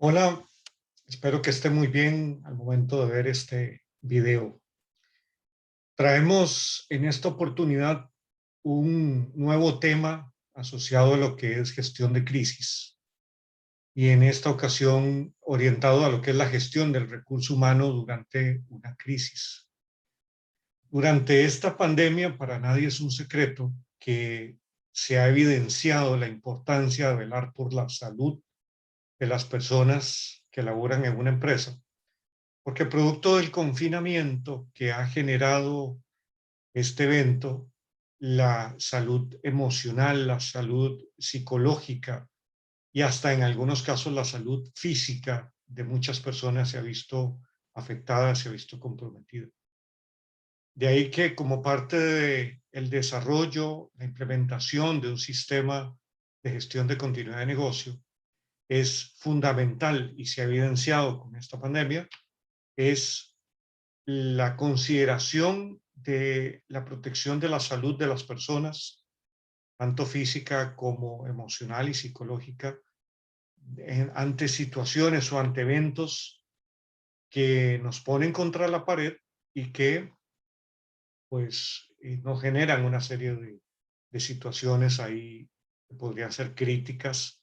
Hola, espero que esté muy bien al momento de ver este video. Traemos en esta oportunidad un nuevo tema asociado a lo que es gestión de crisis y en esta ocasión orientado a lo que es la gestión del recurso humano durante una crisis. Durante esta pandemia, para nadie es un secreto que se ha evidenciado la importancia de velar por la salud de las personas que laboran en una empresa. Porque producto del confinamiento que ha generado este evento, la salud emocional, la salud psicológica y hasta en algunos casos la salud física de muchas personas se ha visto afectada, se ha visto comprometida. De ahí que como parte del desarrollo, la implementación de un sistema de gestión de continuidad de negocio es fundamental y se ha evidenciado con esta pandemia, es la consideración de la protección de la salud de las personas, tanto física como emocional y psicológica, ante situaciones o ante eventos que nos ponen contra la pared y que pues nos generan una serie de situaciones ahí que podrían ser críticas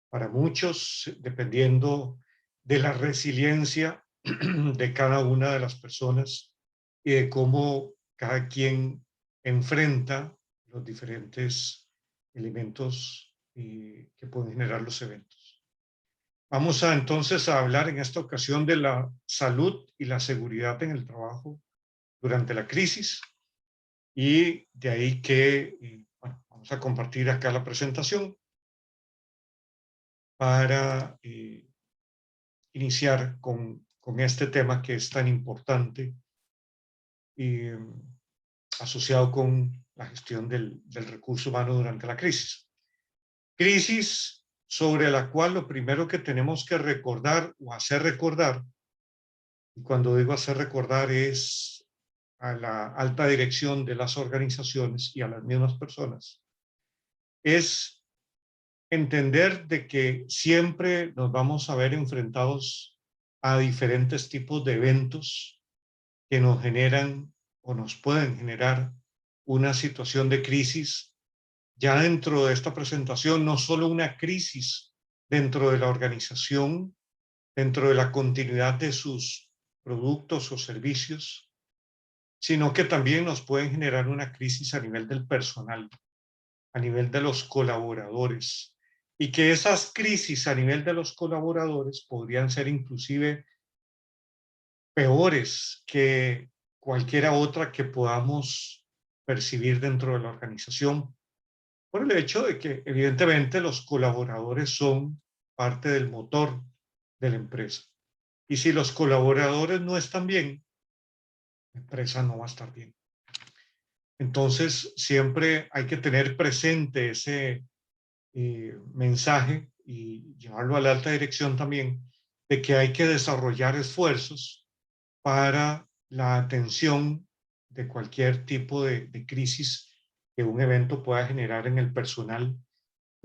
para muchos, dependiendo de la resiliencia de cada una de las personas y de cómo cada quien enfrenta los diferentes elementos que pueden generar los eventos. Vamos a entonces a hablar en esta ocasión de la salud y la seguridad en el trabajo durante la crisis y de ahí que bueno, vamos a compartir acá la presentación para iniciar con este tema que es tan importante y asociado con la gestión del recurso humano durante la crisis. Crisis sobre la cual lo primero que tenemos que recordar o hacer recordar, y cuando digo hacer recordar es a la alta dirección de las organizaciones y a las mismas personas, es entender de que siempre nos vamos a ver enfrentados a diferentes tipos de eventos que nos generan o nos pueden generar una situación de crisis. Ya dentro de esta presentación, no solo una crisis dentro de la organización, dentro de la continuidad de sus productos o servicios, sino que también nos pueden generar una crisis a nivel del personal, a nivel de los colaboradores, y que esas crisis a nivel de los colaboradores podrían ser inclusive peores que cualquiera otra que podamos percibir dentro de la organización, por el hecho de que evidentemente los colaboradores son parte del motor de la empresa. Y si los colaboradores no están bien, la empresa no va a estar bien. Entonces, siempre hay que tener presente ese mensaje y llevarlo a la alta dirección también, de que hay que desarrollar esfuerzos para la atención de cualquier tipo de crisis que un evento pueda generar en el personal.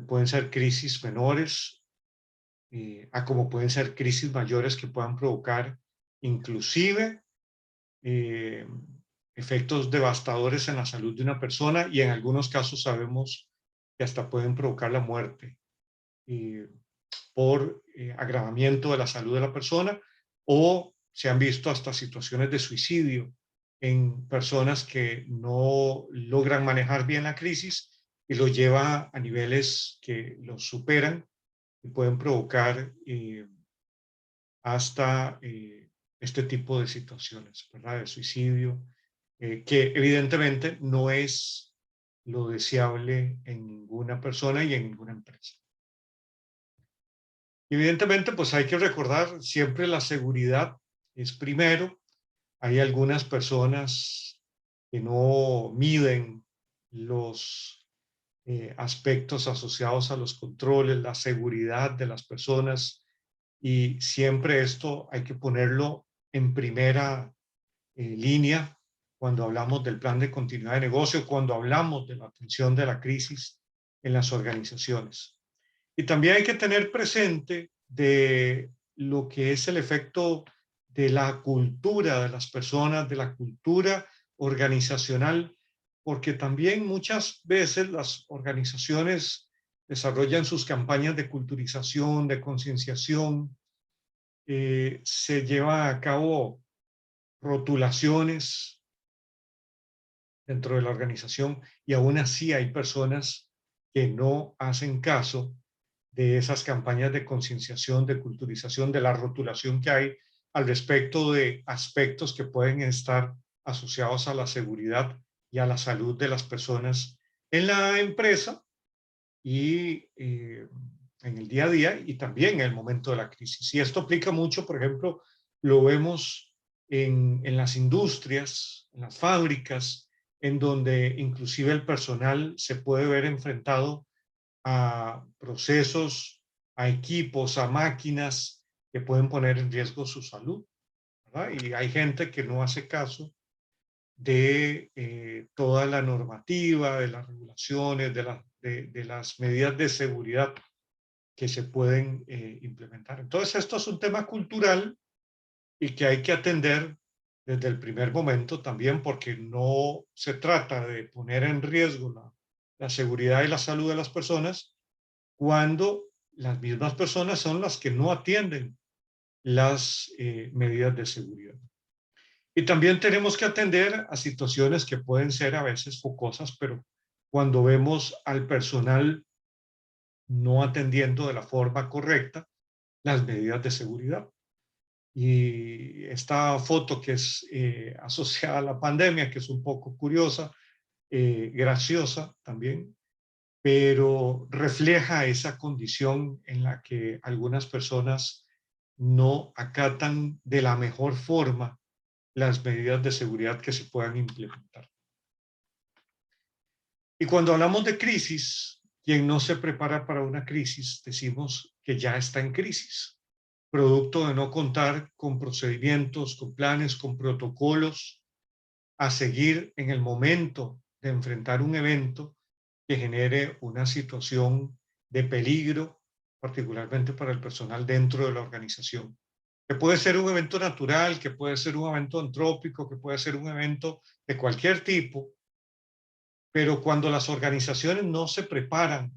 Pueden ser crisis menores, a como pueden ser crisis mayores que puedan provocar inclusive eh, efectos devastadores en la salud de una persona y en algunos casos sabemos que hasta pueden provocar la muerte por agravamiento de la salud de la persona, o se han visto hasta situaciones de suicidio en personas que no logran manejar bien la crisis y lo lleva a niveles que los superan y pueden provocar hasta este tipo de situaciones, ¿verdad? De suicidio, que evidentemente no es lo deseable en ninguna persona y en ninguna empresa. Evidentemente, pues hay que recordar siempre la seguridad es primero. Hay algunas personas que no miden los aspectos asociados a los controles, la seguridad de las personas, y siempre esto hay que ponerlo en primera línea cuando hablamos del plan de continuidad de negocio, cuando hablamos de la atención de la crisis en las organizaciones. Y también hay que tener presente de lo que es el efecto de la cultura de las personas, de la cultura organizacional, porque también muchas veces las organizaciones desarrollan sus campañas de culturización, de concienciación, se lleva a cabo rotulaciones dentro de la organización y aún así hay personas que no hacen caso de esas campañas de concienciación, de culturización, de la rotulación que hay al respecto de aspectos que pueden estar asociados a la seguridad y a la salud de las personas en la empresa y en el día a día y también en el momento de la crisis. Y esto aplica mucho, por ejemplo, lo vemos en las industrias, en las fábricas, en donde inclusive el personal se puede ver enfrentado a procesos, a equipos, a máquinas que pueden poner en riesgo su salud, ¿verdad? Y hay gente que no hace caso de toda la normativa, de las regulaciones, de las medidas de seguridad que se pueden implementar. Entonces, esto es un tema cultural y que hay que atender desde el primer momento también, porque no se trata de poner en riesgo la seguridad y la salud de las personas cuando las mismas personas son las que no atienden las medidas de seguridad. Y también tenemos que atender a situaciones que pueden ser a veces focosas, pero cuando vemos al personal no atendiendo de la forma correcta las medidas de seguridad. Y esta foto que es asociada a la pandemia, que es un poco curiosa, graciosa también, pero refleja esa condición en la que algunas personas no acatan de la mejor forma las medidas de seguridad que se puedan implementar. Y cuando hablamos de crisis, quien no se prepara para una crisis, decimos que ya está en crisis, producto de no contar con procedimientos, con planes, con protocolos a seguir en el momento de enfrentar un evento que genere una situación de peligro, particularmente para el personal dentro de la organización. Que puede ser un evento natural, que puede ser un evento antrópico, que puede ser un evento de cualquier tipo, pero cuando las organizaciones no se preparan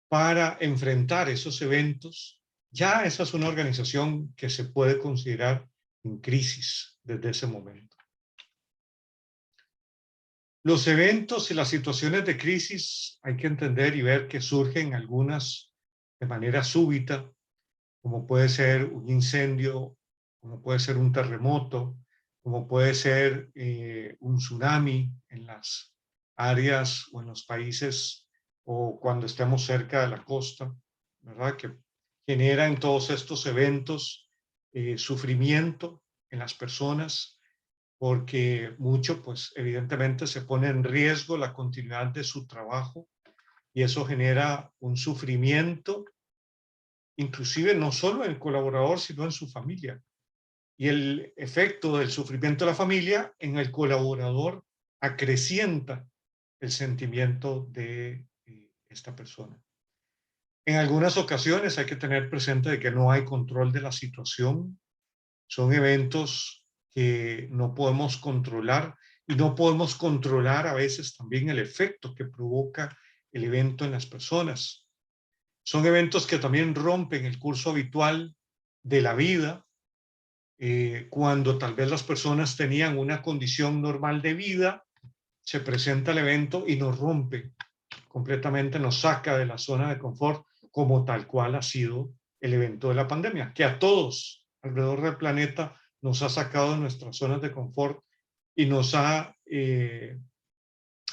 para enfrentar esos eventos, ya esa es una organización que se puede considerar en crisis desde ese momento. Los eventos y las situaciones de crisis hay que entender y ver que surgen algunas de manera súbita, como puede ser un incendio, como puede ser un terremoto, como puede ser un tsunami en las áreas o en los países o cuando estemos cerca de la costa, ¿verdad? Que generan todos estos eventos sufrimiento en las personas porque mucho, pues evidentemente se pone en riesgo la continuidad de su trabajo y eso genera un sufrimiento, inclusive no solo en el colaborador, sino en su familia. Y el efecto del sufrimiento de la familia en el colaborador acrecienta el sentimiento de esta persona. En algunas ocasiones hay que tener presente de que no hay control de la situación, son eventos que no podemos controlar y no podemos controlar a veces también el efecto que provoca el evento en las personas. Son eventos que también rompen el curso habitual de la vida, cuando tal vez las personas tenían una condición normal de vida, se presenta el evento y nos rompe completamente, nos saca de la zona de confort, como tal cual ha sido el evento de la pandemia, que a todos alrededor del planeta nos ha sacado de nuestras zonas de confort y nos ha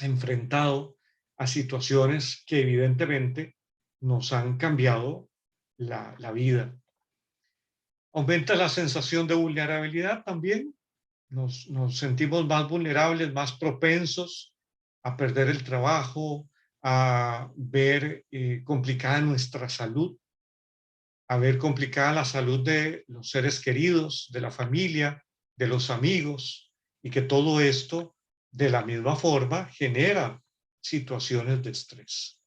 enfrentado a situaciones que evidentemente nos han cambiado la vida. Aumenta la sensación de vulnerabilidad también. Nos sentimos más vulnerables, más propensos a perder el trabajo, a ver complicada nuestra salud, a ver complicada la salud de los seres queridos, de la familia, de los amigos, y que todo esto, de la misma forma, genera situaciones de estrés.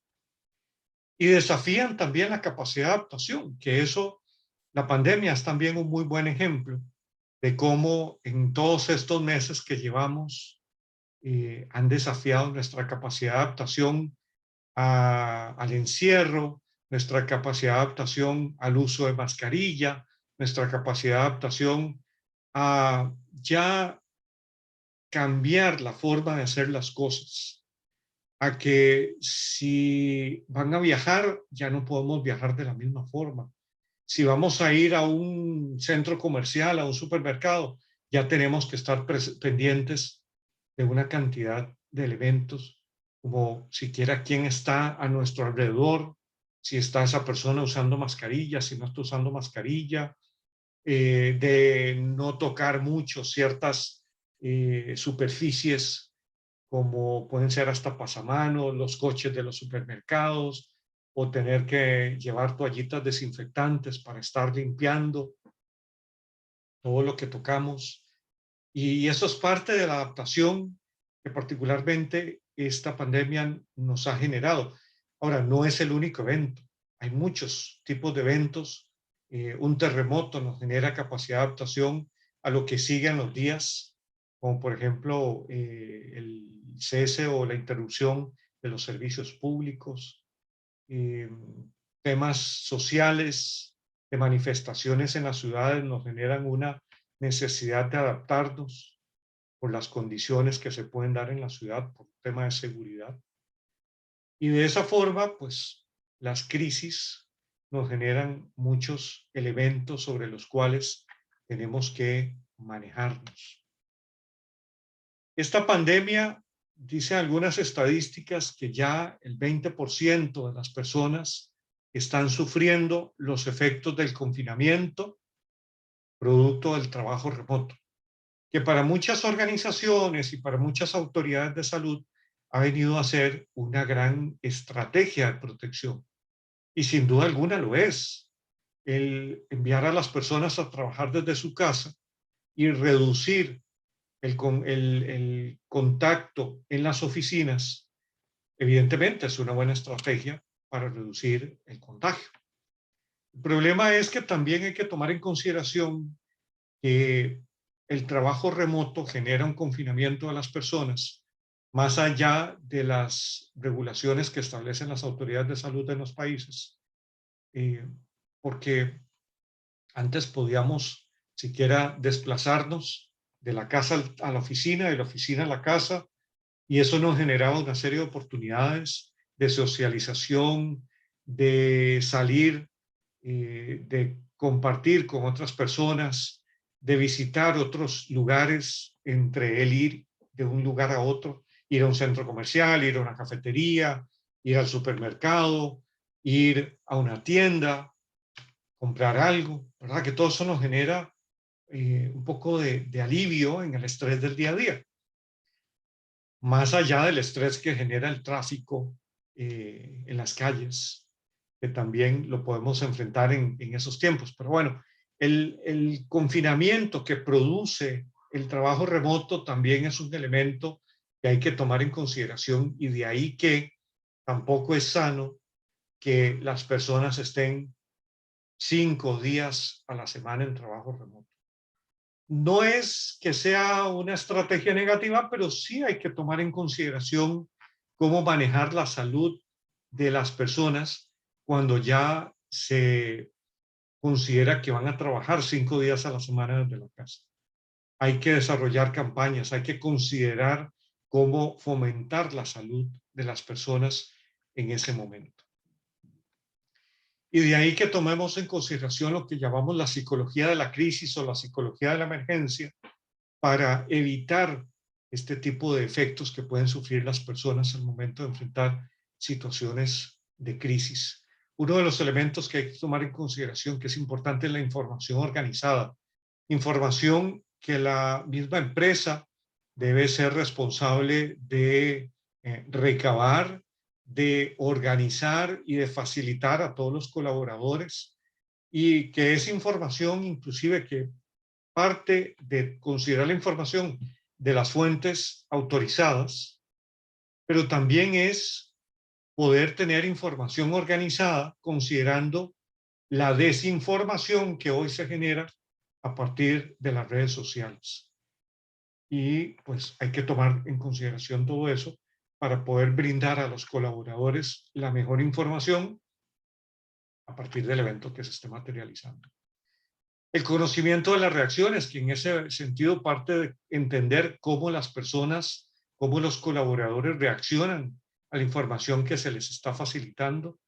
Y desafían también la capacidad de adaptación, que eso La pandemia es también un muy buen ejemplo de cómo en todos estos meses que llevamos han desafiado nuestra capacidad de adaptación al encierro, nuestra capacidad de adaptación al uso de mascarilla, nuestra capacidad de adaptación a ya cambiar la forma de hacer las cosas, a que si van a viajar, ya no podemos viajar de la misma forma. Si vamos a ir a un centro comercial, a un supermercado, ya tenemos que estar pendientes de una cantidad de elementos, como siquiera quién está a nuestro alrededor, si está esa persona usando mascarilla, si no está usando mascarilla, de no tocar mucho ciertas superficies como pueden ser hasta pasamanos, los coches de los supermercados, o tener que llevar toallitas desinfectantes para estar limpiando todo lo que tocamos. Y eso es parte de la adaptación que particularmente esta pandemia nos ha generado. Ahora, no es el único evento. Hay muchos tipos de eventos. Un terremoto nos genera capacidad de adaptación a lo que sigue en los días, como por ejemplo el cese o la interrupción de los servicios públicos, eh, temas sociales, de manifestaciones en las ciudades nos generan una necesidad de adaptarnos por las condiciones que se pueden dar en la ciudad por tema de seguridad. Y de esa forma, pues las crisis nos generan muchos elementos sobre los cuales tenemos que manejarnos. Esta pandemia, dice algunas estadísticas, que ya el 20% de las personas están sufriendo los efectos del confinamiento producto del trabajo remoto, que para muchas organizaciones y para muchas autoridades de salud ha venido a ser una gran estrategia de protección. Y sin duda alguna lo es. El enviar a las personas a trabajar desde su casa y reducir el contacto en las oficinas, evidentemente es una buena estrategia para reducir el contagio. El problema es que también hay que tomar en consideración que el trabajo remoto genera un confinamiento de las personas más allá de las regulaciones que establecen las autoridades de salud de los países, eh, porque antes podíamos siquiera desplazarnos de la casa a la oficina, de la oficina a la casa, y eso nos generaba una serie de oportunidades de socialización, de salir, de compartir con otras personas, de visitar otros lugares, entre él ir de un lugar a otro, ir a un centro comercial, ir a una cafetería, ir al supermercado, ir a una tienda, comprar algo, ¿verdad? Que todo eso nos genera un poco de alivio en el estrés del día a día, más allá del estrés que genera el tráfico en las calles, que también lo podemos enfrentar en esos tiempos. Pero bueno, el confinamiento que produce el trabajo remoto también es un elemento que hay que tomar en consideración, y de ahí que tampoco es sano que las personas estén 5 días a la semana en trabajo remoto. No es que sea una estrategia negativa, pero sí hay que tomar en consideración cómo manejar la salud de las personas cuando ya se considera que van a trabajar 5 días a la semana desde la casa. Hay que desarrollar campañas, hay que considerar cómo fomentar la salud de las personas en ese momento. Y de ahí que tomemos en consideración lo que llamamos la psicología de la crisis o la psicología de la emergencia, para evitar este tipo de efectos que pueden sufrir las personas al momento de enfrentar situaciones de crisis. Uno de los elementos que hay que tomar en consideración que es importante es la información organizada, información que la misma empresa debe ser responsable de recabar, de organizar y de facilitar a todos los colaboradores, y que es información inclusive que parte de considerar la información de las fuentes autorizadas, pero también es poder tener información organizada considerando la desinformación que hoy se genera a partir de las redes sociales. Y pues hay que tomar en consideración todo eso para poder brindar a los colaboradores la mejor información a partir del evento que se esté materializando. El conocimiento de las reacciones, que en ese sentido parte de entender cómo las personas, cómo los colaboradores reaccionan a la información que se les está facilitando.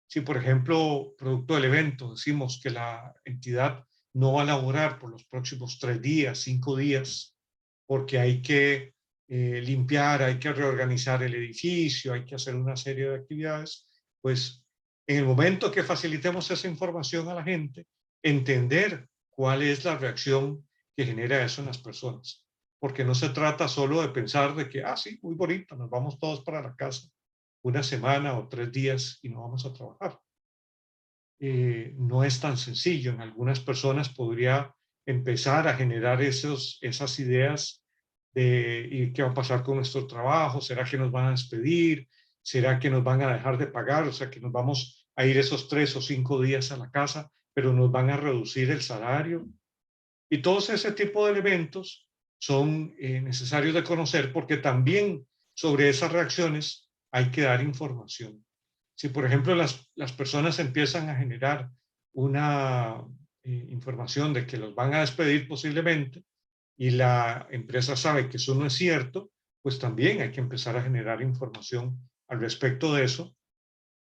Si, por ejemplo, producto del evento, decimos que la entidad no va a laborar por los próximos 3 días, 5 días, porque hay que limpiar, hay que reorganizar el edificio, hay que hacer una serie de actividades, pues en el momento que facilitemos esa información a la gente, entender cuál es la reacción que genera eso en las personas. Porque no se trata solo de pensar de que, sí, muy bonito, nos vamos todos para la casa una semana o 3 días y no vamos a trabajar. No es tan sencillo. En algunas personas podría empezar a generar esas ideas de ¿y qué va a pasar con nuestro trabajo? ¿Será que nos van a despedir? ¿Será que nos van a dejar de pagar? O sea, que nos vamos a ir esos 3 o 5 días a la casa, pero nos van a reducir el salario. Y todos ese tipo de elementos son necesarios de conocer porque también sobre esas reacciones hay que dar información. Si, por ejemplo, las personas empiezan a generar una información de que los van a despedir posiblemente y la empresa sabe que eso no es cierto, pues también hay que empezar a generar información al respecto de eso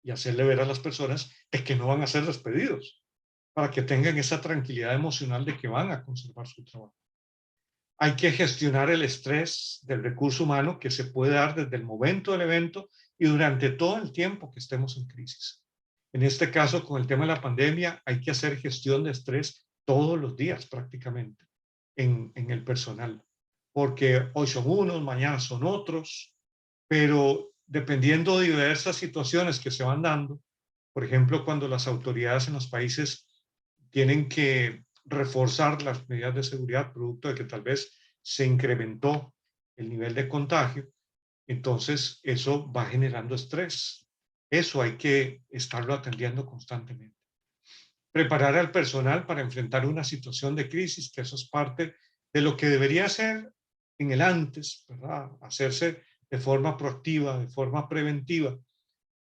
y hacerle ver a las personas de que no van a ser despedidos para que tengan esa tranquilidad emocional de que van a conservar su trabajo. Hay que gestionar el estrés del recurso humano que se puede dar desde el momento del evento y durante todo el tiempo que estemos en crisis. En este caso, con el tema de la pandemia, hay que hacer gestión de estrés todos los días prácticamente en el personal, porque hoy son unos, mañana son otros, pero dependiendo de diversas situaciones que se van dando, por ejemplo, cuando las autoridades en los países tienen que reforzar las medidas de seguridad producto de que tal vez se incrementó el nivel de contagio, entonces eso va generando estrés. Eso hay que estarlo atendiendo constantemente. Preparar al personal para enfrentar una situación de crisis, que eso es parte de lo que debería ser en el antes, ¿verdad? Hacerse de forma proactiva, de forma preventiva,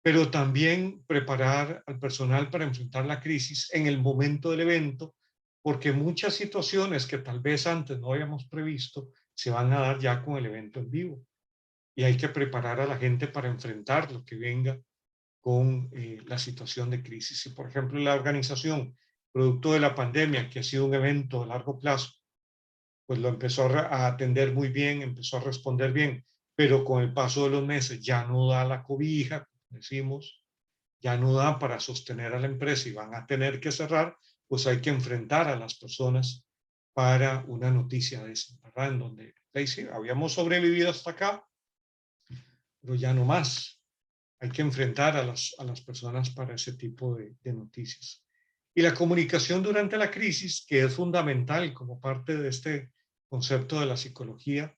pero también preparar al personal para enfrentar la crisis en el momento del evento, porque muchas situaciones que tal vez antes no habíamos previsto se van a dar ya con el evento en vivo. Y hay que preparar a la gente para enfrentar lo que venga con la situación de crisis. Y, por ejemplo, la organización, producto de la pandemia, que ha sido un evento a largo plazo, pues lo empezó a atender muy bien, empezó a responder bien, pero con el paso de los meses ya no da la cobija, decimos, ya no da para sostener a la empresa y van a tener que cerrar, pues hay que enfrentar a las personas para una noticia de esa, ¿verdad? En donde sí, habíamos sobrevivido hasta acá, pero ya no más. Hay que enfrentar a las personas para ese tipo de noticias. Y la comunicación durante la crisis, que es fundamental como parte de este concepto de la psicología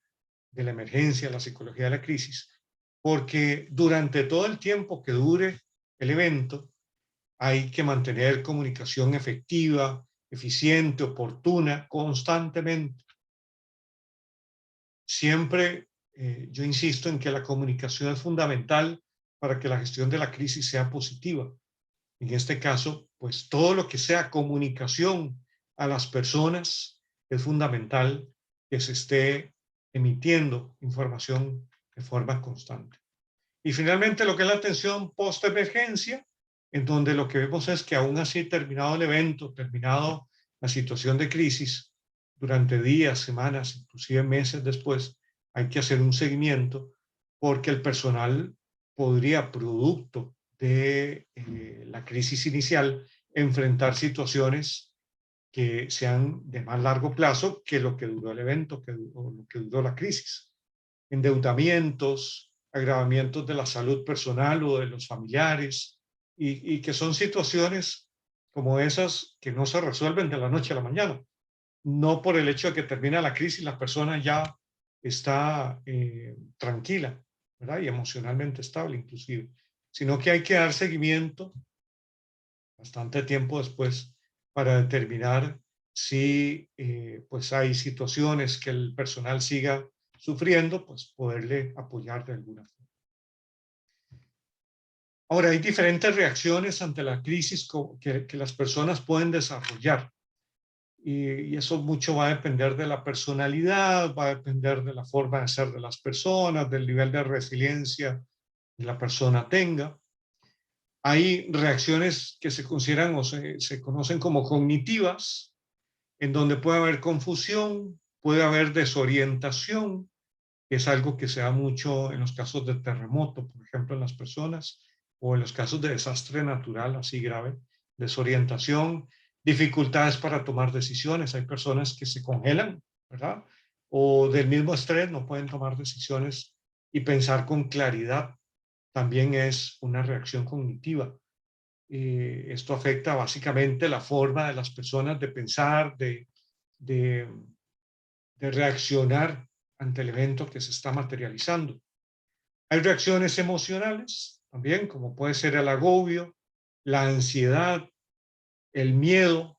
de la emergencia, la psicología de la crisis, porque durante todo el tiempo que dure el evento, hay que mantener comunicación efectiva, eficiente, oportuna, constantemente. Siempre yo insisto en que la comunicación es fundamental para que la gestión de la crisis sea positiva. En este caso, pues todo lo que sea comunicación a las personas es fundamental que se esté emitiendo información de forma constante. Y finalmente lo que es la atención post-emergencia, en donde lo que vemos es que aún así terminado el evento, terminado la situación de crisis, durante días, semanas, inclusive meses después, hay que hacer un seguimiento porque el personal podría, producto de la crisis inicial, enfrentar situaciones que sean de más largo plazo que lo que duró el evento, o lo que duró la crisis. Endeudamientos, agravamientos de la salud personal o de los familiares, y que son situaciones como esas que no se resuelven de la noche a la mañana. No por el hecho de que termina la crisis, la persona ya está tranquila, ¿verdad? Y emocionalmente estable inclusive, sino que hay que dar seguimiento bastante tiempo después, para determinar si pues hay situaciones que el personal siga sufriendo, pues poderle apoyar de alguna forma. Ahora, hay diferentes reacciones ante la crisis que las personas pueden desarrollar. Y eso mucho va a depender de la personalidad, va a depender de la forma de ser de las personas, del nivel de resiliencia que la persona tenga. Hay reacciones que se consideran o se conocen como cognitivas, en donde puede haber confusión, puede haber desorientación, que es algo que se da mucho en los casos de terremoto, por ejemplo, en las personas, o en los casos de desastre natural así grave, desorientación, dificultades para tomar decisiones. Hay personas que se congelan, ¿verdad? O del mismo estrés no pueden tomar decisiones y pensar con claridad. También es una reacción cognitiva. Esto afecta básicamente la forma de las personas de pensar, de, de reaccionar ante el evento que se está materializando. Hay reacciones emocionales también, como puede ser el agobio, la ansiedad, el miedo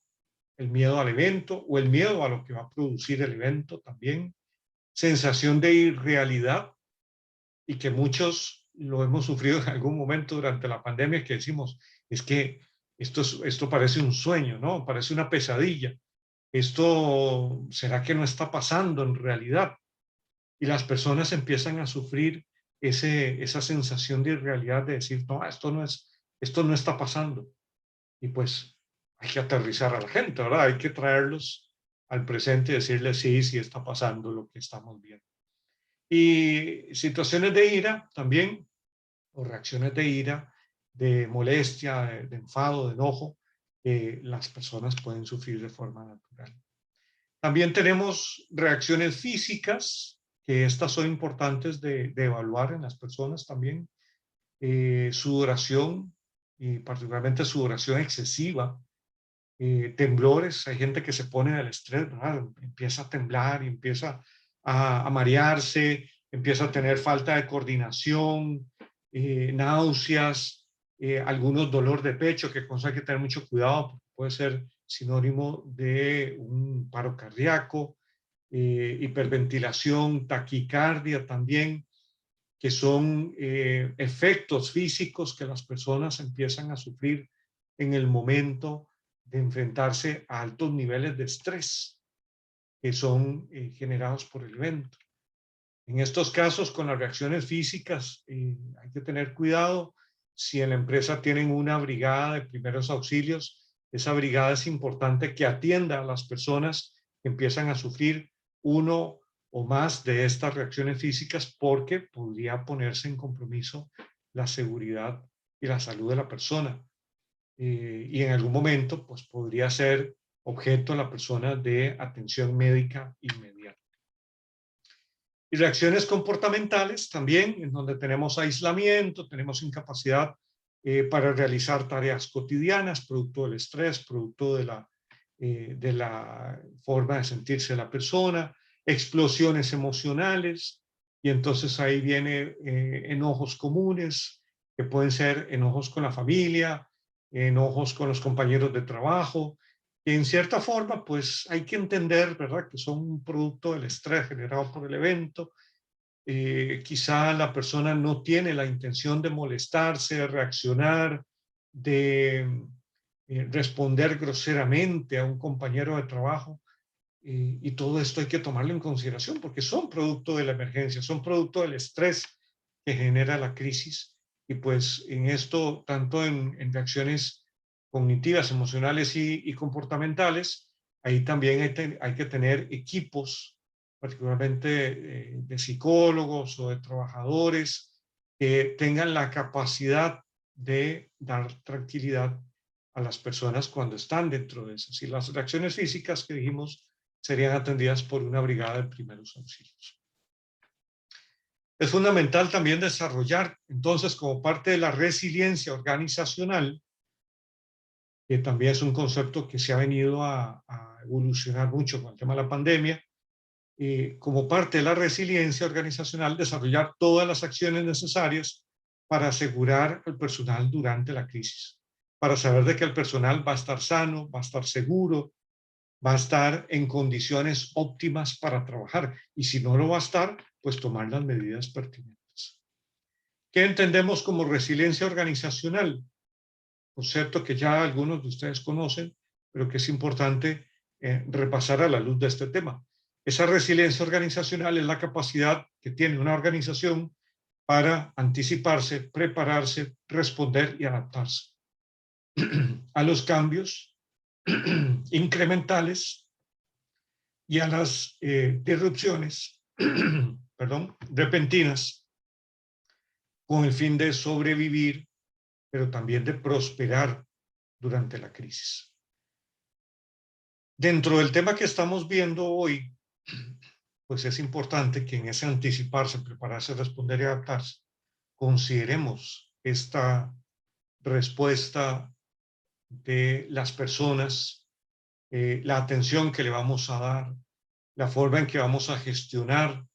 al evento o el miedo a lo que va a producir el evento también, sensación de irrealidad y que muchos lo hemos sufrido en algún momento durante la pandemia que decimos, es que esto parece un sueño, ¿no? Parece una pesadilla. ¿Esto será que no está pasando en realidad? Y las personas empiezan a sufrir esa sensación de irrealidad de decir, no, esto no está pasando. Y pues hay que aterrizar a la gente, ¿verdad? Hay que traerlos al presente y decirles, sí, sí está pasando lo que estamos viendo. Y situaciones de ira también, o reacciones de ira, de molestia, de enfado, de enojo, que las personas pueden sufrir de forma natural. También tenemos reacciones físicas, que estas son importantes de evaluar en las personas también. Sudoración, y particularmente sudoración excesiva, temblores, hay gente que se pone del estrés, ¿verdad? Empieza a temblar y empieza a marearse, empieza a tener falta de coordinación, náuseas, algunos dolor de pecho, que cosa hay que tener mucho cuidado, porque puede ser sinónimo de un paro cardíaco, hiperventilación, taquicardia también, que son efectos físicos que las personas empiezan a sufrir en el momento de enfrentarse a altos niveles de estrés que son generados por el evento. En estos casos, con las reacciones físicas, hay que tener cuidado. Si en la empresa tienen una brigada de primeros auxilios, esa brigada es importante que atienda a las personas que empiezan a sufrir uno o más de estas reacciones físicas porque podría ponerse en compromiso la seguridad y la salud de la persona. Y en algún momento, pues podría ser objeto la persona de atención médica inmediata. Y reacciones comportamentales también, en donde tenemos aislamiento, tenemos incapacidad para realizar tareas cotidianas, producto del estrés, producto de la forma de sentirse la persona, explosiones emocionales, y entonces ahí viene enojos comunes, que pueden ser enojos con la familia, enojos con los compañeros de trabajo, que en cierta forma, pues hay que entender, ¿verdad?, que son un producto del estrés generado por el evento. Quizá la persona no tiene la intención de molestarse, de reaccionar, de responder groseramente a un compañero de trabajo. Y todo esto hay que tomarlo en consideración porque son producto de la emergencia, son producto del estrés que genera la crisis. Y pues en esto, tanto en reacciones cognitivas, emocionales y comportamentales, ahí también hay que tener equipos, particularmente de psicólogos o de trabajadores, que tengan la capacidad de dar tranquilidad a las personas cuando están dentro de eso. Y las reacciones físicas que dijimos serían atendidas por una brigada de primeros auxilios. Es fundamental también desarrollar, entonces, como parte de la resiliencia organizacional, que también es un concepto que se ha venido a evolucionar mucho con el tema de la pandemia, como parte de la resiliencia organizacional, desarrollar todas las acciones necesarias para asegurar el personal durante la crisis. para saber de que el personal va a estar sano, va a estar seguro, va a estar en condiciones óptimas para trabajar. Y si no lo va a estar, pues tomar las medidas pertinentes. ¿Qué entendemos como resiliencia organizacional? Concepto que ya algunos de ustedes conocen, pero que es importante repasar a la luz de este tema. Esa resiliencia organizacional es la capacidad que tiene una organización para anticiparse, prepararse, responder y adaptarse a los cambios incrementales y a las disrupciones perdón, repentinas con el fin de sobrevivir, pero también de prosperar durante la crisis. Dentro del tema que estamos viendo hoy, pues es importante que en ese anticiparse, prepararse, responder y adaptarse, consideremos esta respuesta de las personas, la atención que le vamos a dar, la forma en que vamos a gestionar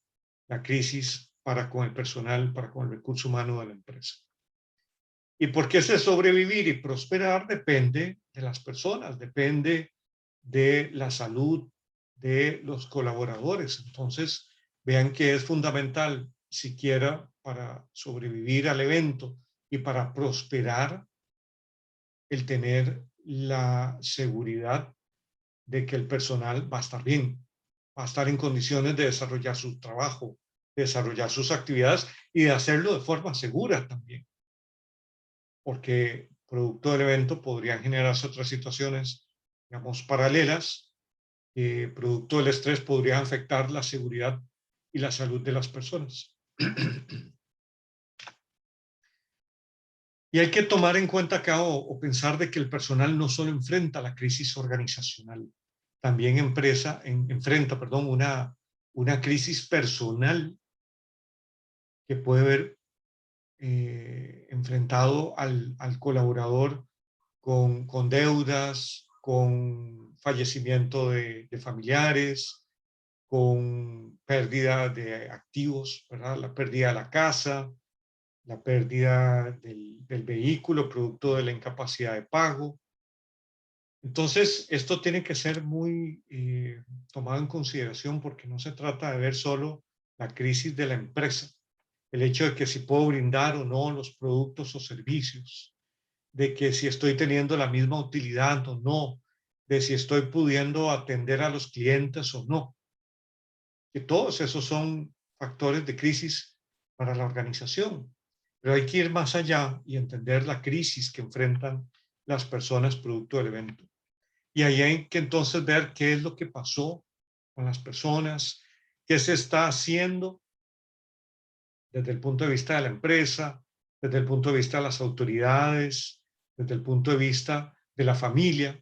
la crisis para con el personal, para con el recurso humano de la empresa. Y porque ese sobrevivir y prosperar depende de las personas, depende de la salud de los colaboradores. Entonces, vean que es fundamental, siquiera para sobrevivir al evento y para prosperar, el tener la seguridad de que el personal va a estar bien, va a estar en condiciones de desarrollar su trabajo, de desarrollar sus actividades y de hacerlo de forma segura también. Porque producto del evento podrían generarse otras situaciones, digamos, paralelas, que producto del estrés podrían afectar la seguridad y la salud de las personas. Y hay que tomar en cuenta acá o pensar de que el personal no solo enfrenta la crisis organizacional, también enfrenta una crisis personal que puede haber enfrentado al colaborador con deudas, con fallecimiento de familiares, con pérdida de activos, ¿verdad? La pérdida de la casa, la pérdida del vehículo producto de la incapacidad de pago. Entonces, esto tiene que ser muy tomado en consideración porque no se trata de ver solo la crisis de la empresa, el hecho de que si puedo brindar o no los productos o servicios, de que si estoy teniendo la misma utilidad o no, de si estoy pudiendo atender a los clientes o no, que todos esos son factores de crisis para la organización. Pero hay que ir más allá y entender la crisis que enfrentan las personas producto del evento. Y ahí hay que entonces ver qué es lo que pasó con las personas, qué se está haciendo desde el punto de vista de la empresa, desde el punto de vista de las autoridades, desde el punto de vista de la familia,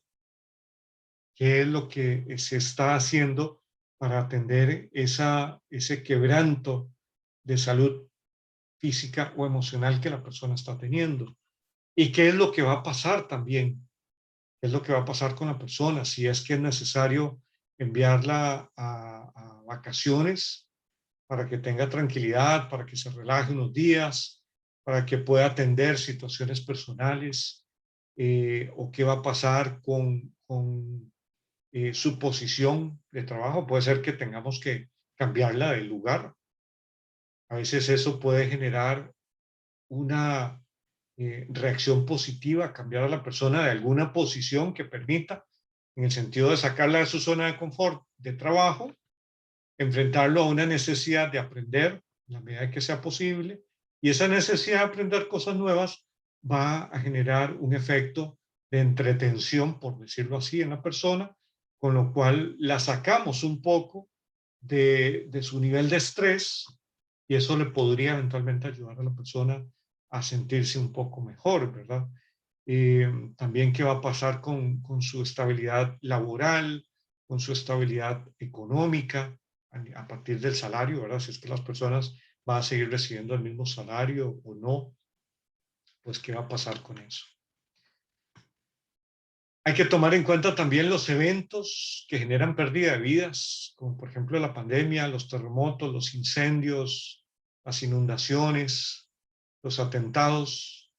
qué es lo que se está haciendo para atender ese quebranto de salud física o emocional que la persona está teniendo. Y qué es lo que va a pasar también, qué es lo que va a pasar con la persona, si es que es necesario enviarla a vacaciones para que tenga tranquilidad, para que se relaje unos días, para que pueda atender situaciones personales, o qué va a pasar con su posición de trabajo. Puede ser que tengamos que cambiarla de lugar. A veces eso puede generar una reacción positiva, cambiar a la persona de alguna posición que permita, en el sentido de sacarla de su zona de confort de trabajo, enfrentarlo a una necesidad de aprender en la medida que sea posible, y esa necesidad de aprender cosas nuevas va a generar un efecto de entretención, por decirlo así, en la persona, con lo cual la sacamos un poco de su nivel de estrés y eso le podría eventualmente ayudar a la persona a sentirse un poco mejor, ¿verdad? También qué va a pasar con su estabilidad laboral, con su estabilidad económica, a partir del salario, ¿verdad? Si es que las personas van a seguir recibiendo el mismo salario o no, pues qué va a pasar con eso. Hay que tomar en cuenta también los eventos que generan pérdida de vidas, como por ejemplo la pandemia, los terremotos, los incendios, las inundaciones, los atentados.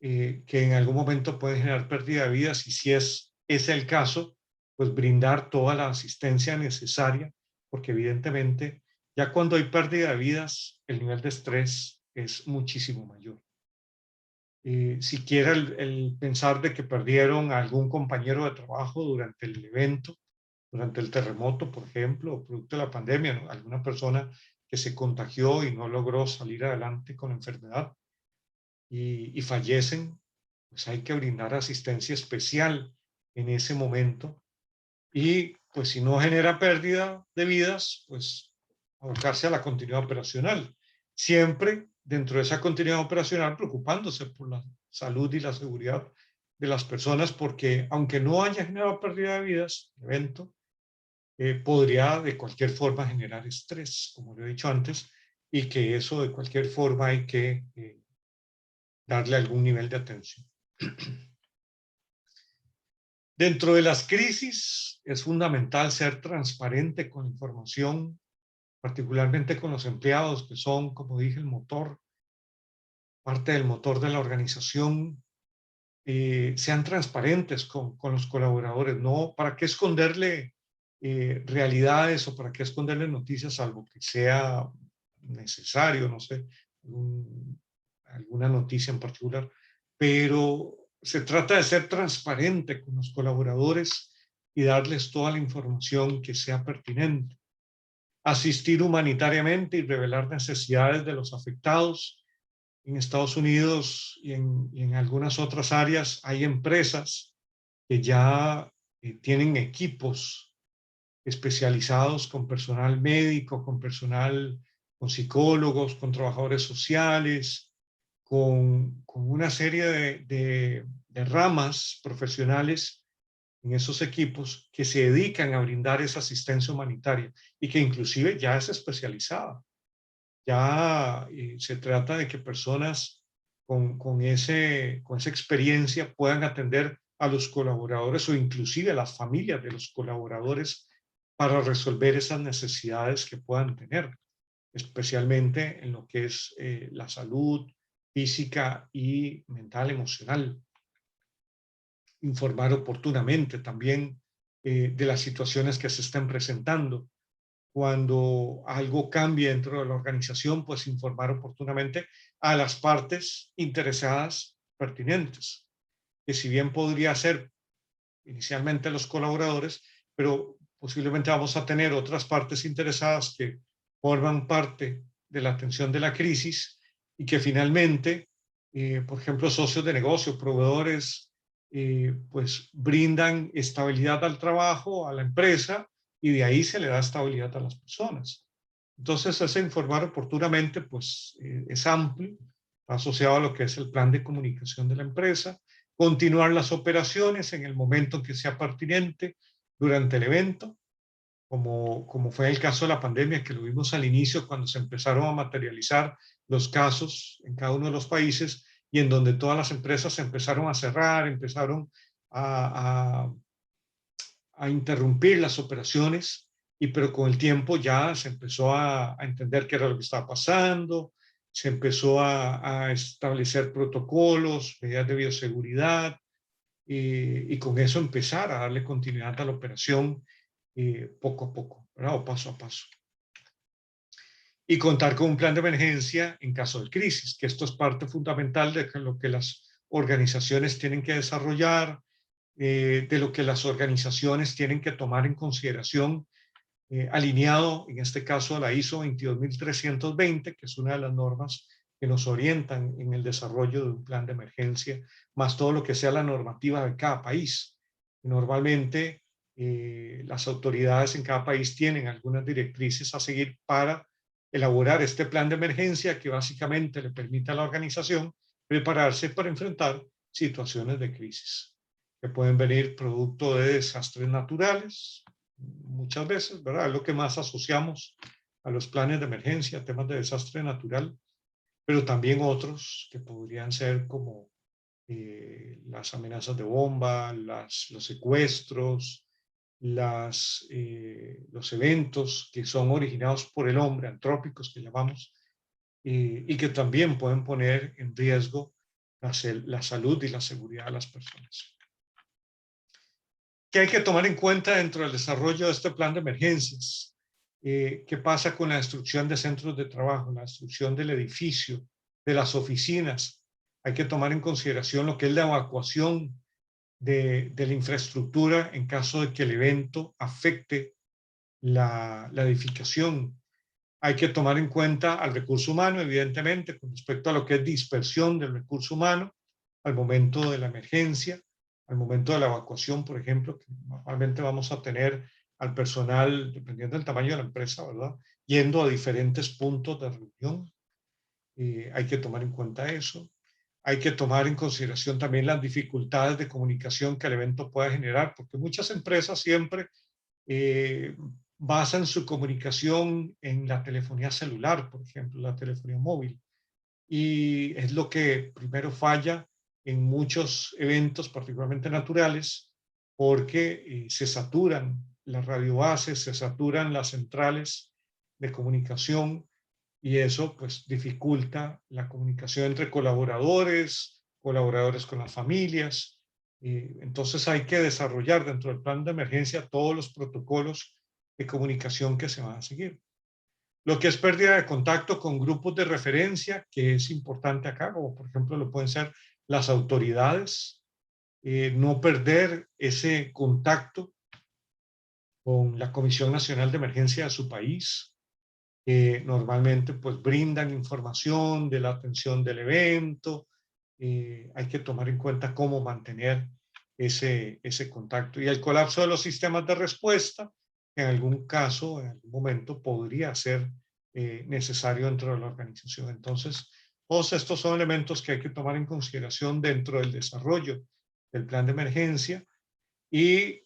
que en algún momento pueden generar pérdida de vidas y si es el caso, pues brindar toda la asistencia necesaria, porque evidentemente ya cuando hay pérdida de vidas, el nivel de estrés es muchísimo mayor. Siquiera el pensar de que perdieron a algún compañero de trabajo durante el evento, durante el terremoto, por ejemplo, o producto de la pandemia, ¿no? Alguna persona que se contagió y no logró salir adelante con la enfermedad y fallecen, pues hay que brindar asistencia especial en ese momento y pues si no genera pérdida de vidas, pues abocarse a la continuidad operacional. Siempre dentro de esa continuidad operacional preocupándose por la salud y la seguridad de las personas, porque aunque no haya generado pérdida de vidas, el evento podría de cualquier forma generar estrés, como lo he dicho antes, y que eso de cualquier forma hay que darle algún nivel de atención. Dentro de las crisis es fundamental ser transparente con la información, particularmente con los empleados, que son, como dije, el motor, parte del motor de la organización. Sean transparentes con los colaboradores, no para qué esconderle realidades o para qué esconderle noticias, salvo que sea necesario, no sé, alguna noticia en particular, pero se trata de ser transparente con los colaboradores y darles toda la información que sea pertinente. Asistir humanitariamente y revelar necesidades de los afectados. En Estados Unidos y en algunas otras áreas hay empresas que ya tienen equipos especializados con personal médico, con personal, con psicólogos, con trabajadores sociales, con una serie de ramas profesionales en esos equipos que se dedican a brindar esa asistencia humanitaria y que inclusive ya es especializada. Ya se trata de que personas con esa experiencia puedan atender a los colaboradores o inclusive a las familias de los colaboradores para resolver esas necesidades que puedan tener, especialmente en lo que es la salud física y mental, emocional. Informar oportunamente también de las situaciones que se están presentando. Cuando algo cambie dentro de la organización, pues informar oportunamente a las partes interesadas pertinentes, que si bien podría ser inicialmente los colaboradores, pero posiblemente vamos a tener otras partes interesadas que forman parte de la atención de la crisis y que finalmente, por ejemplo, socios de negocio, proveedores, pues brindan estabilidad al trabajo, a la empresa, y de ahí se le da estabilidad a las personas. Entonces, ese informar oportunamente, pues es amplio, asociado a lo que es el plan de comunicación de la empresa, continuar las operaciones en el momento en que sea pertinente durante el evento, como fue el caso de la pandemia, que lo vimos al inicio cuando se empezaron a materializar los casos en cada uno de los países y en donde todas las empresas se empezaron a cerrar, empezaron a, a interrumpir las operaciones, pero con el tiempo ya se empezó a entender qué era lo que estaba pasando, se empezó a establecer protocolos, medidas de bioseguridad, y con eso empezar a darle continuidad a la operación poco a poco, ¿verdad? O paso a paso. Y contar con un plan de emergencia en caso de crisis, que esto es parte fundamental de lo que las organizaciones tienen que desarrollar, de lo que las organizaciones tienen que tomar en consideración, alineado en este caso a la ISO 22320, que es una de las normas que nos orientan en el desarrollo de un plan de emergencia, más todo lo que sea la normativa de cada país. Normalmente las autoridades en cada país tienen algunas directrices a seguir para elaborar este plan de emergencia que básicamente le permite a la organización prepararse para enfrentar situaciones de crisis que pueden venir producto de desastres naturales, muchas veces, ¿verdad? Es lo que más asociamos a los planes de emergencia, temas de desastre natural, pero también otros que podrían ser como las amenazas de bomba, los secuestros, los eventos que son originados por el hombre, antrópicos que llamamos, y que también pueden poner en riesgo la salud y la seguridad de las personas. ¿Qué hay que tomar en cuenta dentro del desarrollo de este plan de emergencias? ¿Qué pasa con la destrucción de centros de trabajo, la destrucción del edificio, de las oficinas? Hay que tomar en consideración lo que es la evacuación de la infraestructura en caso de que el evento afecte la edificación. Hay que tomar en cuenta al recurso humano, evidentemente, con respecto a lo que es dispersión del recurso humano al momento de la emergencia, al momento de la evacuación, por ejemplo, que normalmente vamos a tener al personal, dependiendo del tamaño de la empresa, ¿verdad? Yendo a diferentes puntos de reunión. Hay que tomar en cuenta eso. Hay que tomar en consideración también las dificultades de comunicación que el evento pueda generar, porque muchas empresas siempre eh, basan su comunicación en la telefonía celular, por ejemplo, la telefonía móvil. Y es lo que primero falla en muchos eventos, particularmente naturales, porque se saturan las radiobases, se saturan las centrales de comunicación y eso pues dificulta la comunicación entre colaboradores, colaboradores con las familias. Entonces hay que desarrollar dentro del plan de emergencia todos los protocolos de comunicación que se van a seguir. Lo que es pérdida de contacto con grupos de referencia, que es importante acá, como por ejemplo lo pueden ser las autoridades, no perder ese contacto con la Comisión Nacional de Emergencia de su país, normalmente pues brindan información de la atención del evento. Hay que tomar en cuenta cómo mantener ese contacto. Y el colapso de los sistemas de respuesta, en algún caso, en algún momento, podría ser necesario dentro de la organización. Entonces, todos estos son elementos que hay que tomar en consideración dentro del desarrollo del plan de emergencia y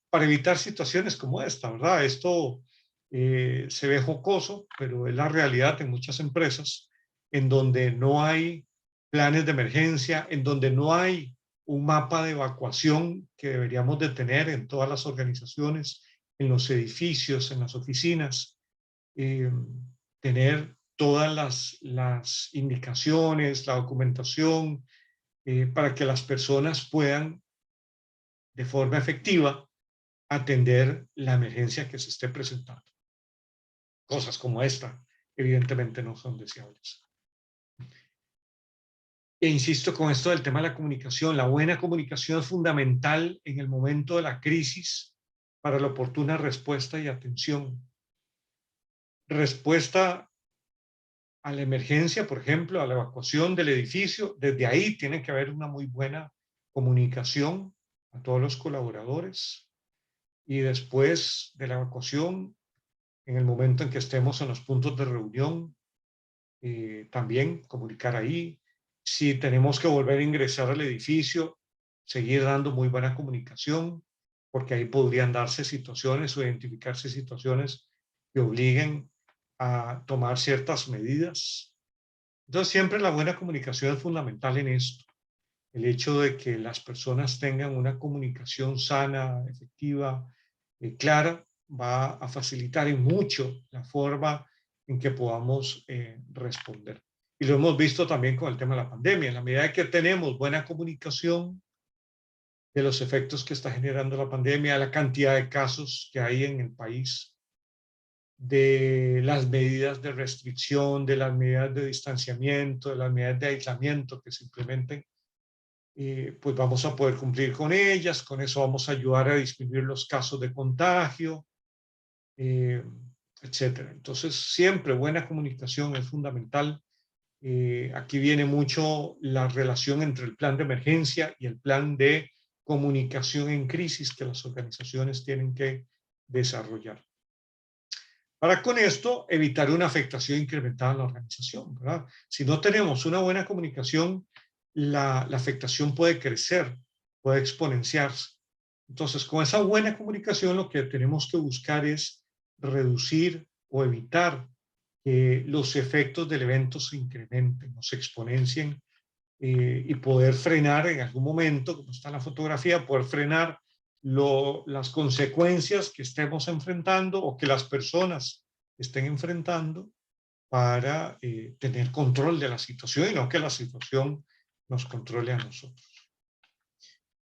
para evitar situaciones como esta, ¿verdad? Esto se ve jocoso, pero es la realidad en muchas empresas en donde no hay planes de emergencia, en donde no hay un mapa de evacuación que deberíamos de tener en todas las organizaciones, en los edificios, en las oficinas, eh, tener todas las indicaciones, la documentación, para que las personas puedan de forma efectiva atender la emergencia que se esté presentando. Cosas como esta, evidentemente, no son deseables. E insisto con esto del tema de la comunicación. La buena comunicación es fundamental en el momento de la crisis para la oportuna respuesta y atención. Respuesta a la emergencia, por ejemplo, a la evacuación del edificio. Desde ahí tiene que haber una muy buena comunicación a todos los colaboradores. Y después de la evacuación, en el momento en que estemos en los puntos de reunión, también comunicar ahí. Si tenemos que volver a ingresar al edificio, seguir dando muy buena comunicación, porque ahí podrían darse situaciones o identificarse situaciones que obliguen a tomar ciertas medidas. Entonces, siempre la buena comunicación es fundamental en esto. El hecho de que las personas tengan una comunicación sana, efectiva, clara, va a facilitar en mucho la forma en que podamos responder. Y lo hemos visto también con el tema de la pandemia. En la medida que tenemos buena comunicación de los efectos que está generando la pandemia, la cantidad de casos que hay en el país, de las medidas de restricción, de las medidas de distanciamiento, de las medidas de aislamiento que se implementen, pues vamos a poder cumplir con ellas. Con eso vamos a ayudar a disminuir los casos de contagio, etcétera. Entonces, siempre buena comunicación es fundamental. Aquí viene mucho la relación entre el plan de emergencia y el plan de comunicación en crisis que las organizaciones tienen que desarrollar. Para con esto evitar una afectación incrementada en la organización, ¿verdad? Si no tenemos una buena comunicación, la afectación puede crecer, puede exponenciarse. Entonces, con esa buena comunicación lo que tenemos que buscar es reducir o evitar que los efectos del evento se incrementen o se exponencien, y poder frenar en algún momento, como está en la fotografía, poder frenar las consecuencias que estemos enfrentando o que las personas estén enfrentando para tener control de la situación y no que la situación nos controle a nosotros.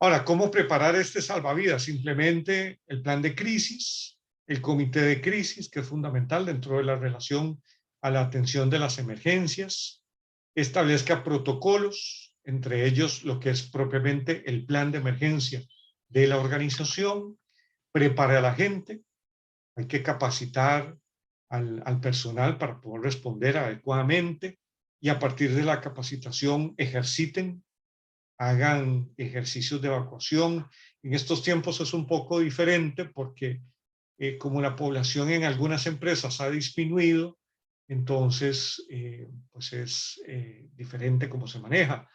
Ahora, ¿cómo preparar este salvavidas? Simplemente el plan de crisis, el comité de crisis, que es fundamental dentro de la relación a la atención de las emergencias, establezca protocolos, entre ellos lo que es propiamente el plan de emergencia de la organización, prepare a la gente, hay que capacitar al personal para poder responder adecuadamente y a partir de la capacitación ejerciten, hagan ejercicios de evacuación. En estos tiempos es un poco diferente porque como la población en algunas empresas ha disminuido, entonces pues es diferente cómo se maneja.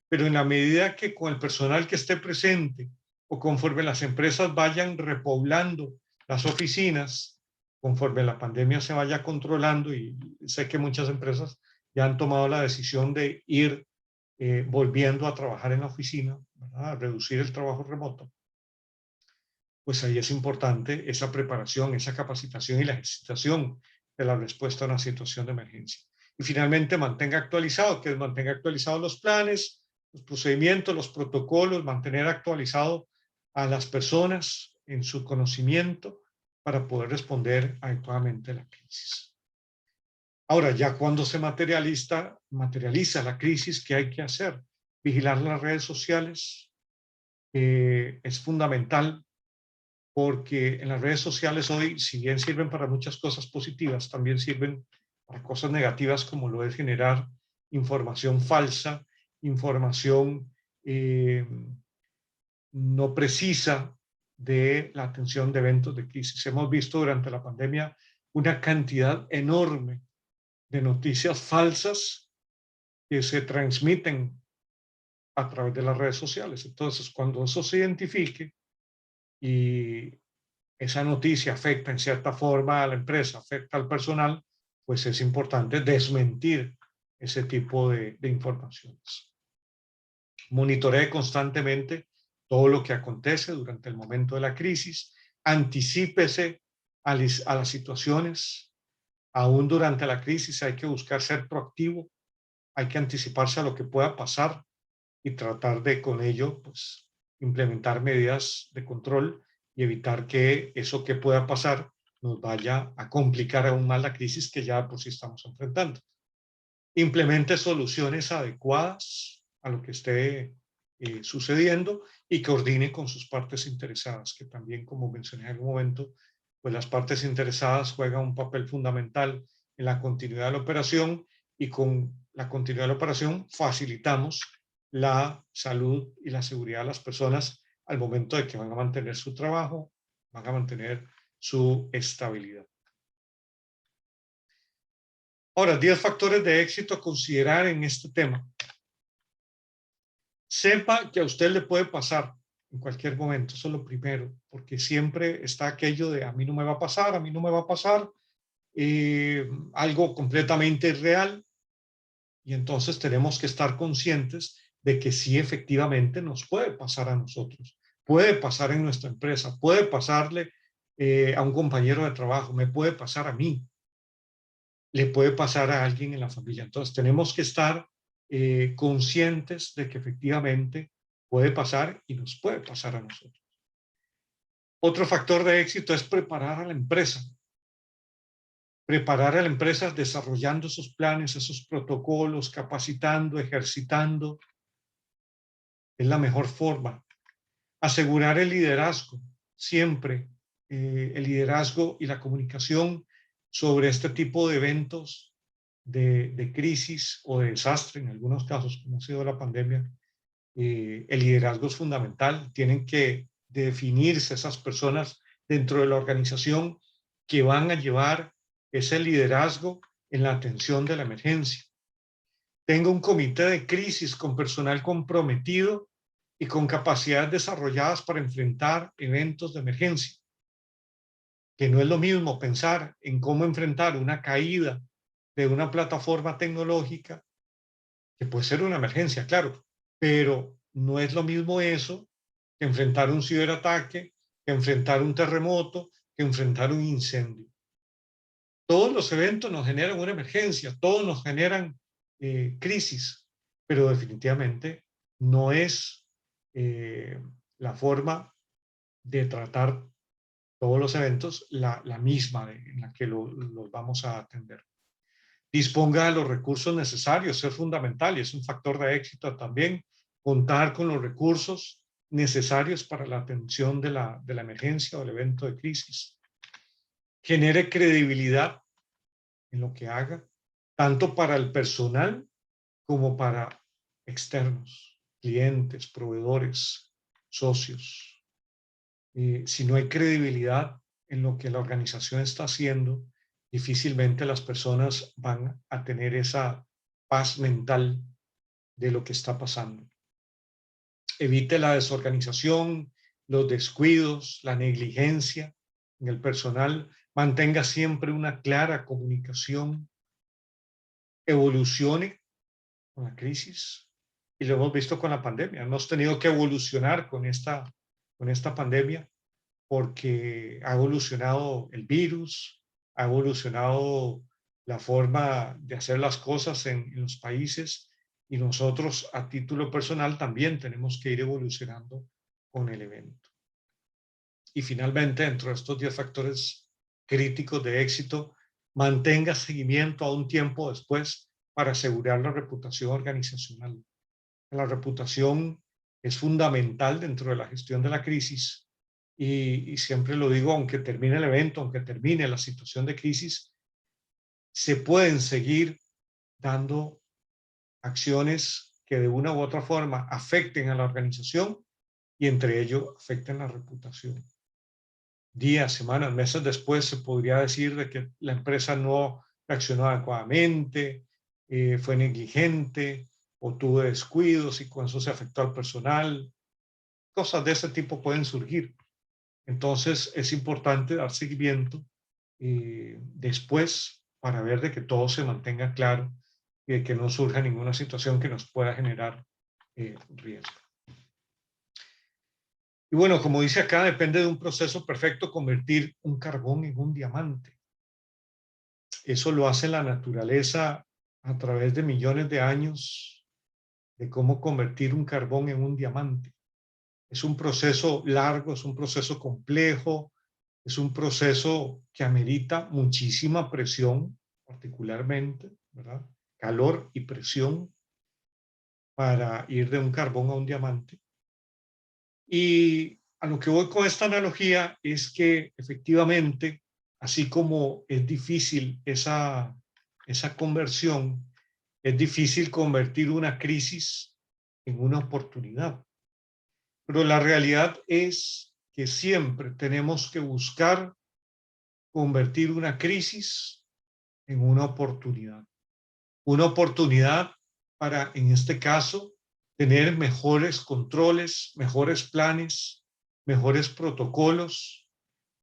Pero en la medida que con el personal que esté presente o conforme las empresas vayan repoblando las oficinas, conforme la pandemia se vaya controlando, y sé que muchas empresas ya han tomado la decisión de ir volviendo a trabajar en la oficina, ¿verdad? A reducir el trabajo remoto, pues ahí es importante esa preparación, esa capacitación y la ejercitación de la respuesta a una situación de emergencia. Y finalmente mantenga actualizado, que es mantenga actualizados los planes, los procedimientos, los protocolos, mantener actualizado a las personas en su conocimiento para poder responder adecuadamente a la crisis. Ahora, ya cuando se materializa la crisis, ¿qué hay que hacer? Vigilar las redes sociales es fundamental porque en las redes sociales hoy, si bien sirven para muchas cosas positivas, también sirven para cosas negativas como lo es generar información falsa, información no precisa de la atención de eventos de crisis. Hemos visto durante la pandemia una cantidad enorme de noticias falsas que se transmiten a través de las redes sociales. Entonces, cuando eso se identifique y esa noticia afecta en cierta forma a la empresa, afecta al personal, pues es importante desmentir ese tipo de informaciones. Monitoree constantemente todo lo que acontece durante el momento de la crisis, anticípese a las situaciones. Aún durante la crisis hay que buscar ser proactivo, hay que anticiparse a lo que pueda pasar y tratar de con ello pues, implementar medidas de control y evitar que eso que pueda pasar nos vaya a complicar aún más la crisis que ya por sí estamos enfrentando. Implemente soluciones adecuadas a lo que esté sucediendo y coordine con sus partes interesadas, que también, como mencioné en algún momento, pues las partes interesadas juegan un papel fundamental en la continuidad de la operación y con la continuidad de la operación facilitamos la salud y la seguridad de las personas al momento de que van a mantener su trabajo, van a mantener su estabilidad. Ahora, 10 factores de éxito a considerar en este tema. Sepa que a usted le puede pasar en cualquier momento, eso es lo primero, porque siempre está aquello de a mí no me va a pasar, a mí no me va a pasar, algo completamente irreal, y entonces tenemos que estar conscientes de que sí efectivamente nos puede pasar a nosotros, puede pasar en nuestra empresa, puede pasarle a un compañero de trabajo, me puede pasar a mí, le puede pasar a alguien en la familia. Entonces tenemos que estar conscientes de que efectivamente puede pasar y nos puede pasar a nosotros. Otro factor de éxito es preparar a la empresa. Preparar a la empresa desarrollando esos planes, esos protocolos, capacitando, ejercitando. Es la mejor forma. Asegurar el liderazgo, siempre el liderazgo y la comunicación sobre este tipo de eventos de crisis o de desastre, en algunos casos, como ha sido la pandemia. El liderazgo es fundamental. Tienen que definirse esas personas dentro de la organización que van a llevar ese liderazgo en la atención de la emergencia. Tenga un comité de crisis con personal comprometido y con capacidades desarrolladas para enfrentar eventos de emergencia. Que no es lo mismo pensar en cómo enfrentar una caída de una plataforma tecnológica, que puede ser una emergencia, claro, pero no es lo mismo eso que enfrentar un ciberataque, que enfrentar un terremoto, que enfrentar un incendio. Todos los eventos nos generan una emergencia, todos nos generan crisis, pero definitivamente no es la forma de tratar todos los eventos la misma en la que los vamos a atender. Disponga de los recursos necesarios, es fundamental y es un factor de éxito también contar con los recursos necesarios para la atención de la emergencia o del evento de crisis. Genere credibilidad en lo que haga, tanto para el personal como para externos, clientes, proveedores, socios. Si no hay credibilidad en lo que la organización está haciendo, difícilmente las personas van a tener esa paz mental de lo que está pasando. Evite la desorganización, los descuidos, la negligencia en el personal. Mantenga siempre una clara comunicación. Evolucione con la crisis. Y lo hemos visto con la pandemia. Hemos tenido que evolucionar con esta pandemia porque ha evolucionado el virus, ha evolucionado la forma de hacer las cosas en los países y nosotros a título personal también tenemos que ir evolucionando con el evento. Y finalmente, dentro de estos 10 factores críticos de éxito, mantenga seguimiento a un tiempo después para asegurar la reputación organizacional. La reputación es fundamental dentro de la gestión de la crisis y siempre lo digo, aunque termine el evento, aunque termine la situación de crisis, se pueden seguir dando acciones que de una u otra forma afecten a la organización y entre ello afecten la reputación. Días, semanas, meses después se podría decir de que la empresa no reaccionó adecuadamente, fue negligente o tuvo descuidos y con eso se afectó al personal. Cosas de ese tipo pueden surgir. Entonces es importante dar seguimiento después para ver de que todo se mantenga claro y de que no surja ninguna situación que nos pueda generar riesgo. Y bueno, como dice acá, depende de un proceso perfecto convertir un carbón en un diamante. Eso lo hace la naturaleza a través de millones de años de cómo convertir un carbón en un diamante. Es un proceso largo, es un proceso complejo, es un proceso que amerita muchísima presión, particularmente, ¿verdad? Calor y presión para ir de un carbón a un diamante. Y a lo que voy con esta analogía es que efectivamente, así como es difícil esa conversión, es difícil convertir una crisis en una oportunidad. Pero la realidad es que siempre tenemos que buscar convertir una crisis en una oportunidad. Una oportunidad para, en este caso, tener mejores controles, mejores planes, mejores protocolos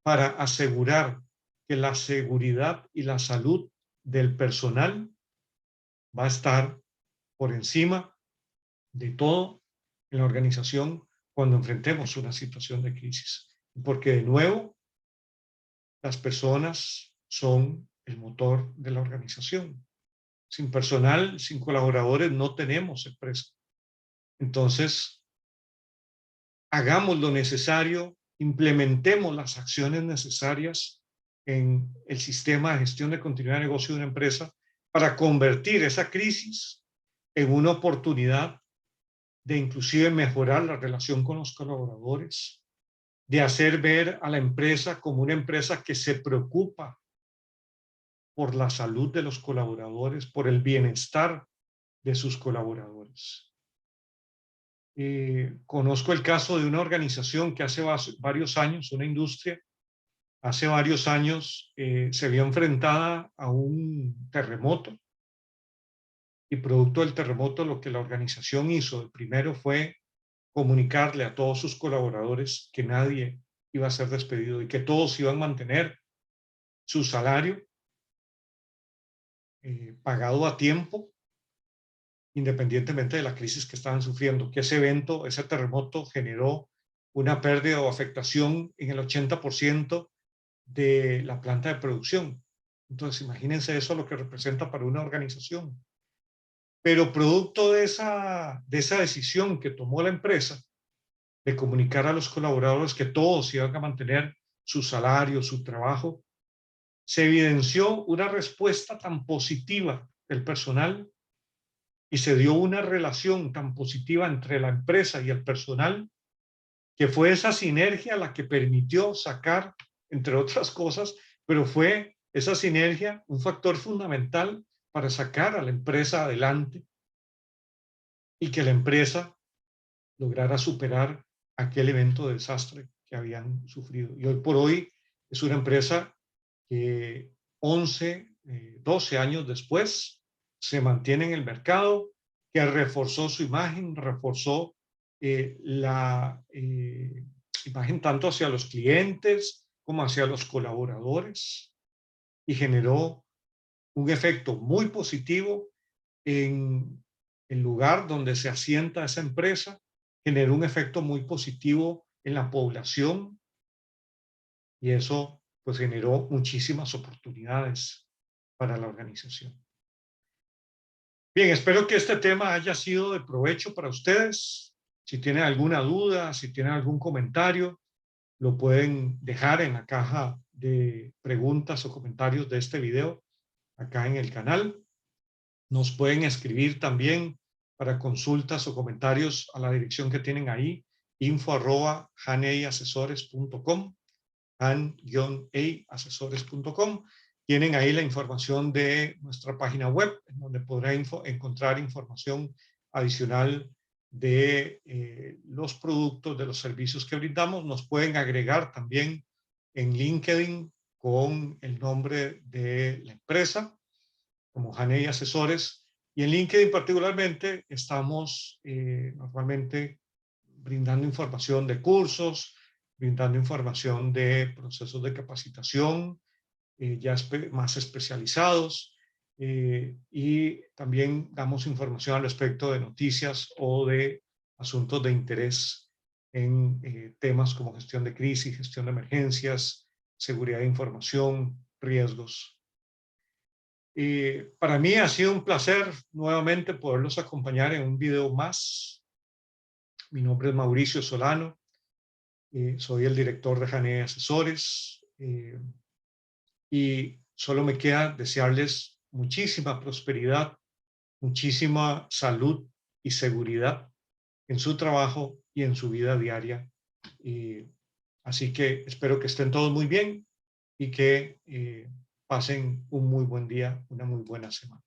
para asegurar que la seguridad y la salud del personal va a estar por encima de todo en la organización cuando enfrentemos una situación de crisis. Porque de nuevo, las personas son el motor de la organización. Sin personal, sin colaboradores, no tenemos empresa. Entonces, hagamos lo necesario, implementemos las acciones necesarias en el sistema de gestión de continuidad de negocio de una empresa para convertir esa crisis en una oportunidad de inclusive mejorar la relación con los colaboradores, de hacer ver a la empresa como una empresa que se preocupa por la salud de los colaboradores, por el bienestar de sus colaboradores. Conozco el caso de una organización que hace varios años, una industria, hace varios años se vio enfrentada a un terremoto y producto del terremoto lo que la organización hizo primero fue comunicarle a todos sus colaboradores que nadie iba a ser despedido y que todos iban a mantener su salario pagado a tiempo, independientemente de la crisis que estaban sufriendo, que ese evento, ese terremoto generó una pérdida o afectación en el 80% de la planta de producción. Entonces, imagínense eso lo que representa para una organización. Pero producto de esa decisión que tomó la empresa de comunicar a los colaboradores que todos iban a mantener su salario, su trabajo, se evidenció una respuesta tan positiva del personal y se dio una relación tan positiva entre la empresa y el personal, que fue esa sinergia la que permitió sacar, entre otras cosas, pero fue esa sinergia un factor fundamental para sacar a la empresa adelante y que la empresa lograra superar aquel evento de desastre que habían sufrido. Y hoy por hoy es una empresa que 11, 12 años después se mantiene en el mercado, que reforzó su imagen, reforzó la imagen tanto hacia los clientes como hacia los colaboradores y generó un efecto muy positivo en el lugar donde se asienta esa empresa, generó un efecto muy positivo en la población y eso pues generó muchísimas oportunidades para la organización. Bien, espero que este tema haya sido de provecho para ustedes. Si tienen alguna duda, si tienen algún comentario, lo pueden dejar en la caja de preguntas o comentarios de este video acá en el canal. Nos pueden escribir también para consultas o comentarios a la dirección que tienen ahí, info@haneiasesores.com, han-asesores.com. Tienen ahí la información de nuestra página web, en donde podrán encontrar información adicional de los productos, de los servicios que brindamos. Nos pueden agregar también en LinkedIn con el nombre de la empresa, como Hanei Asesores. Y en LinkedIn particularmente estamos normalmente brindando información de cursos, brindando información de procesos de capacitación ya más especializados, y también damos información al respecto de noticias o de asuntos de interés en temas como gestión de crisis, gestión de emergencias, seguridad de información, riesgos. Para mí ha sido un placer nuevamente poderlos acompañar en un video más. Mi nombre es Mauricio Solano, soy el director de Hanei Asesores, y solo me queda desearles muchísima prosperidad, muchísima salud y seguridad en su trabajo y en su vida diaria. Así que espero que estén todos muy bien y que pasen un muy buen día, una muy buena semana.